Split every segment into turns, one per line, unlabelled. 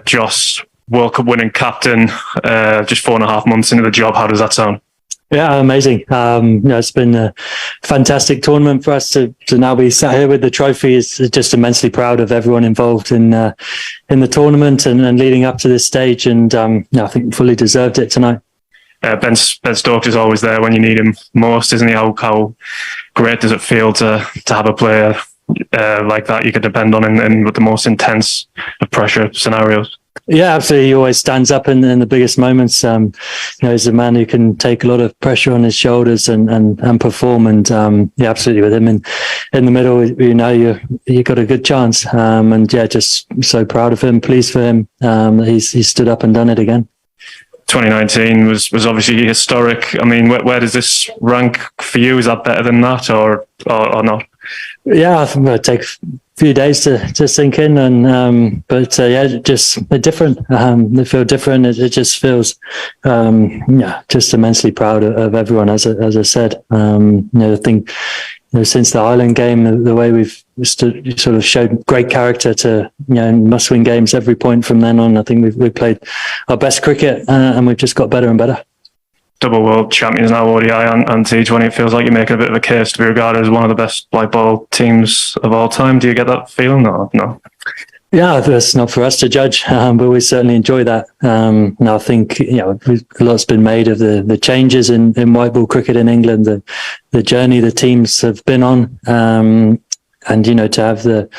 Jos, World Cup winning captain, just 4.5 months into the job. How does that sound?
Yeah, amazing. It's been a fantastic tournament for us to now be sat here with the trophy. Is just immensely proud of everyone involved in the tournament and leading up to this stage. And I think fully deserved it tonight.
Ben Stokes is always there when you need him most, isn't he? How great does it feel to have a player like that you can depend on in the most intense of pressure scenarios?
Yeah, absolutely. He always stands up in the biggest moments. He's a man who can take a lot of pressure on his shoulders and perform. And absolutely, with him in the middle, you got a good chance. Just so proud of him, pleased for him that he's stood up and done it again.
2019 was obviously historic. I mean, where does this rank for you? Is that better than that or not?
Yeah, I think it'll take a few days to sink in, just different. They feel different. It just feels, just immensely proud of everyone. As I said, I think since the Ireland game, the way we've sort of showed great character to must-win games every point from then on. I think we've played our best cricket and we've just got better and better.
Double world champions now, ODI and T20. It feels like you're making a bit of a case to be regarded as one of the best white ball teams of all time. Do you get that feeling or no?
Yeah, that's not for us to judge, but we certainly enjoy that. I think a lot's been made of the changes in white ball cricket in England, the journey the teams have been on, and to have the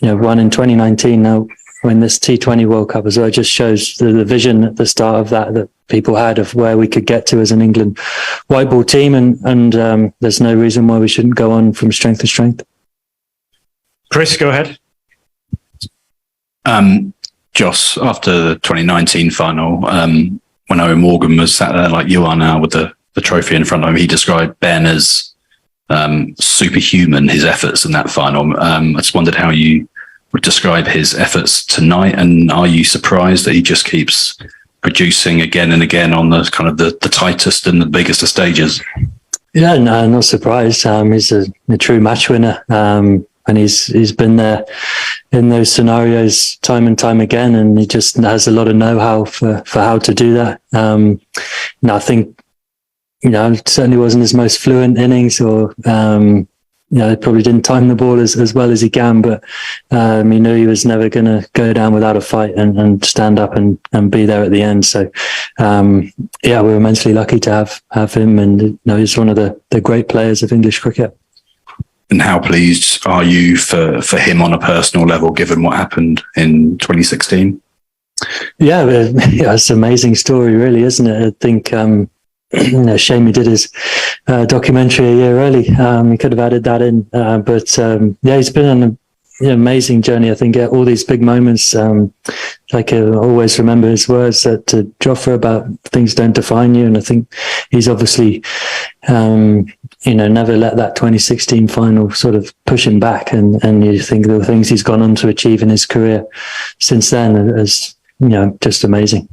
one in 2019 now. When this T20 World Cup as well, just shows the vision at the start of that people had of where we could get to as an England white ball team, and there's no reason why we shouldn't go on from strength to strength.
Chris, go ahead.
Jos, after the 2019 final, when Owen Morgan was sat there like you are now with the trophy in front of him, he described Ben as superhuman, his efforts in that final. I just wondered how you would describe his efforts tonight, and are you surprised that he just keeps producing again and again on the kind of the tightest and the biggest of stages?
Yeah, no, not surprised. He's a true match winner, and he's been there in those scenarios time and time again, and he just has a lot of know-how for how to do that. I think it certainly wasn't his most fluent innings, or he probably didn't time the ball as well as he can, but he knew he was never going to go down without a fight and stand up and be there at the end. So, we're immensely lucky to have him, and he's one of the great players of English cricket.
And how pleased are you for him on a personal level, given what happened in 2016?
Yeah, it's an amazing story, really, isn't it? I think shame he did his documentary a year early. He could have added that in, but he's been on an amazing journey. I think all these big moments, I always remember his words that to Jofra about things don't define you, and I think he's obviously never let that 2016 final sort of push him back, and you think the things he's gone on to achieve in his career since then is just amazing.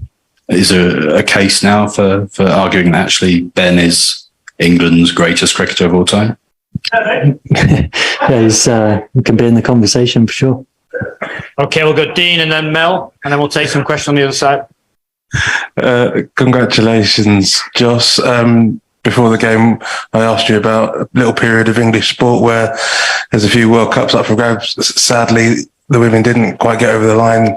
Is there a case now for arguing that actually Ben is England's greatest cricketer of all time?
He can be in the conversation for sure.
Okay, we'll go Dean and then Mel, and then we'll take some questions on the other side.
Congratulations, Jos. Before the game, I asked you about a little period of English sport where there's a few World Cups up for grabs. Sadly, the women didn't quite get over the line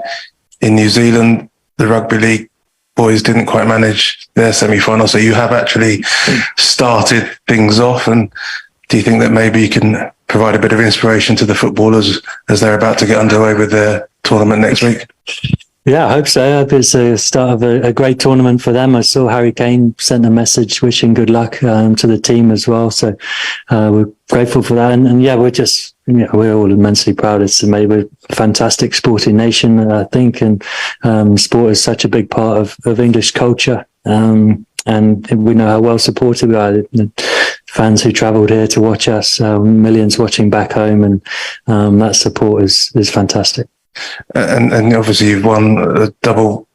in New Zealand. The rugby league boys didn't quite manage their semi-final, so you have actually started things off. And do you think that maybe you can provide a bit of inspiration to the footballers as they're about to get underway with their tournament next week?
Yeah, I hope so. I hope it's a start of a great tournament for them. I saw Harry Kane sent a message wishing good luck to the team as well. So we're grateful for that. And we're just, we're all immensely proud. It's made a fantastic sporting nation, I think. And sport is such a big part of English culture. And we know how well supported we are. The fans who travelled here to watch us, millions watching back home. And that support is fantastic.
And obviously you've won a double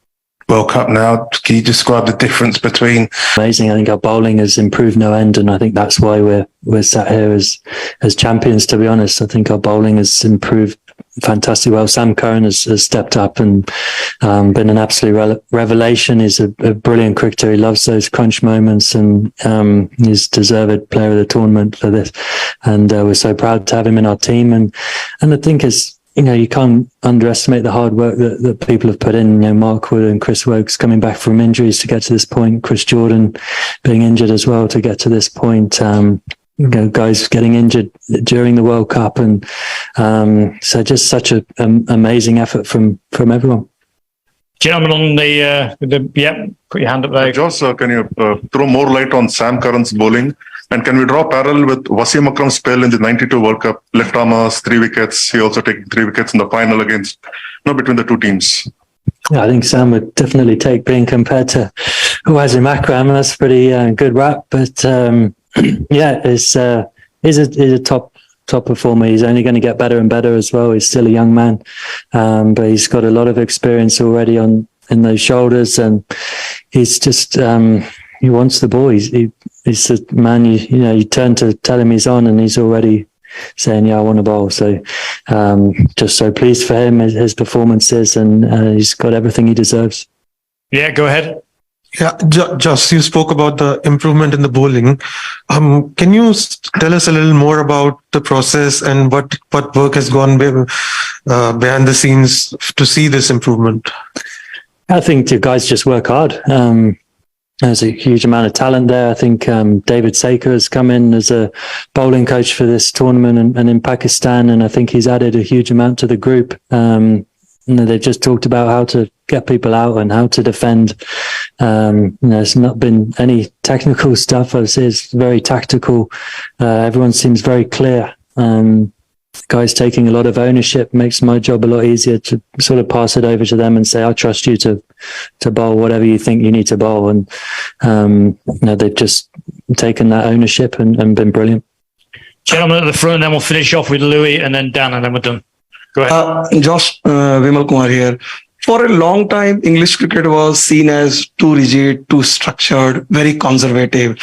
World Cup now. Can you describe the difference between?
Amazing. I think our bowling has improved no end, and I think that's why we're sat here as champions. To be honest, I think our bowling has improved fantastic well. Sam Curran has stepped up and been an absolute revelation. He's a brilliant cricketer. He loves those crunch moments, and he's deserved player of the tournament for this. And we're so proud to have him in our team. And I think you can't underestimate the hard work that people have put in. Mark Wood and Chris Wokes coming back from injuries to get to this point. Chris Jordan being injured as well to get to this point. Guys getting injured during the World Cup, and so just such an amazing effort from everyone.
Gentlemen on the put your hand up there.
Jos, can you throw more light on Sam Curran's bowling? And can we draw a parallel with Wasim Akram's spell in the 92 World Cup? Left armers, 3 wickets. He also taking 3 wickets in the final against, between the two teams.
Yeah, I think Sam would definitely take being compared to Wasim Akram. That's a pretty good rap. But he's a top performer. He's only going to get better and better as well. He's still a young man, but he's got a lot of experience already in those shoulders, and he's just he wants the ball. He's the man you turn to tell him he's on, and he's already saying, yeah, I want a bowl. So just so pleased for him, his performances, and he's got everything he deserves.
Yeah, go ahead.
Yeah, Jos, you spoke about the improvement in the bowling. Can you tell us a little more about the process and what work has gone behind the scenes to see this improvement?
I think the guys just work hard. There's a huge amount of talent there. I think David Saker has come in as a bowling coach for this tournament and in Pakistan, and I think he's added a huge amount to the group. They've just talked about how to get people out and how to defend. It's not been any technical stuff. I would say it's very tactical. Everyone seems very clear. Guys taking a lot of ownership makes my job a lot easier to sort of pass it over to them and say, I trust you to bowl whatever you think you need to bowl. And they've just taken that ownership and been brilliant.
Gentlemen at the front, and then we'll finish off with Louis and then Dan, and then we're done. Go ahead.
Jos, Vimal Kumar here. For a long time, English cricket was seen as too rigid, too structured, very conservative.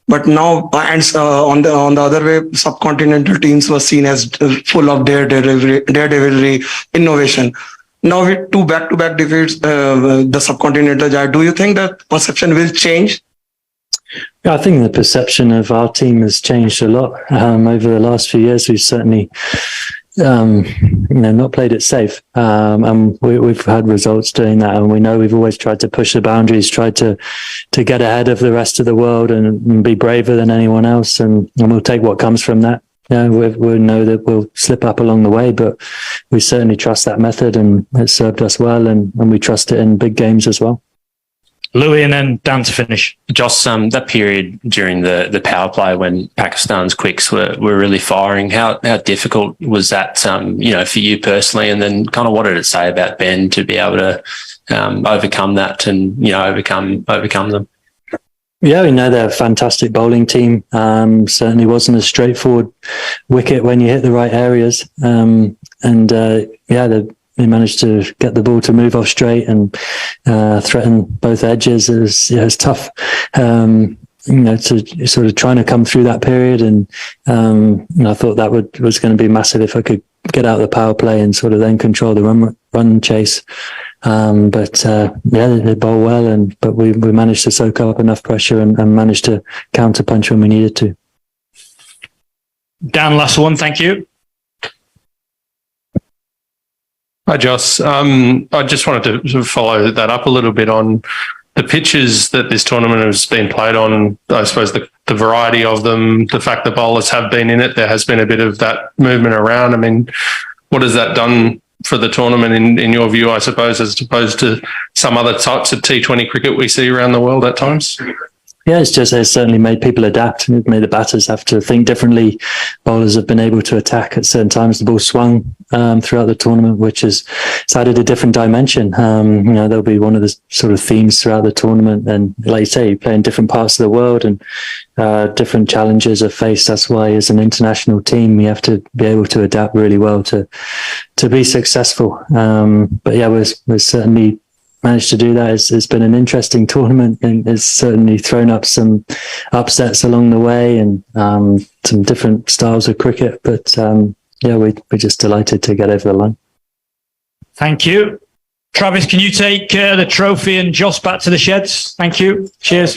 But now, on the other way, subcontinental teams were seen as full of daredevilry, innovation. Now with 2 back-to-back defeats, the subcontinental giant, do you think that perception will change?
Yeah, I think the perception of our team has changed a lot over the last few years. We've certainly not played it safe, and we've had results doing that, and we know we've always tried to push the boundaries, tried to get ahead of the rest of the world and be braver than anyone else, and we'll take what comes from that. We know that we'll slip up along the way, but we certainly trust that method, and it's served us well, and we trust it in big games as well.
Louis and then Dan to finish.
Jos, that period during the power play when Pakistan's quicks were really firing, how difficult was that, for you personally? And then kind of what did it say about Ben to be able to overcome that and, overcome them?
Yeah, we know they're a fantastic bowling team. Certainly wasn't a straightforward wicket when you hit the right areas. They managed to get the ball to move off straight and threaten both edges. It was tough, to sort of trying to come through that period. And I thought that was going to be massive if I could get out the power play and sort of then control the run chase. They bowl well, but we managed to soak up enough pressure and managed to counter punch when we needed to.
Dan, last one. Thank you.
Hi, Jos. I just wanted to sort of follow that up a little bit on the pitches that this tournament has been played on. I suppose the variety of them, the fact that bowlers have been in it, there has been a bit of that movement around. I mean, what has that done for the tournament in your view, I suppose, as opposed to some other types of T20 cricket we see around the world at times?
Yeah, it's certainly made people adapt. It made the batters have to think differently. Bowlers have been able to attack at certain times. The ball swung throughout the tournament, which has added a different dimension. There'll be one of the sort of themes throughout the tournament. And like you say, you play in different parts of the world and different challenges are faced. That's why as an international team, you have to be able to adapt really well to be successful. We're certainly managed to do that. It's been an interesting tournament and it's certainly thrown up some upsets along the way and some different styles of cricket. But we're just delighted to get over the line.
Thank you. Travis, can you take the trophy and Jos back to the sheds? Thank you. Cheers.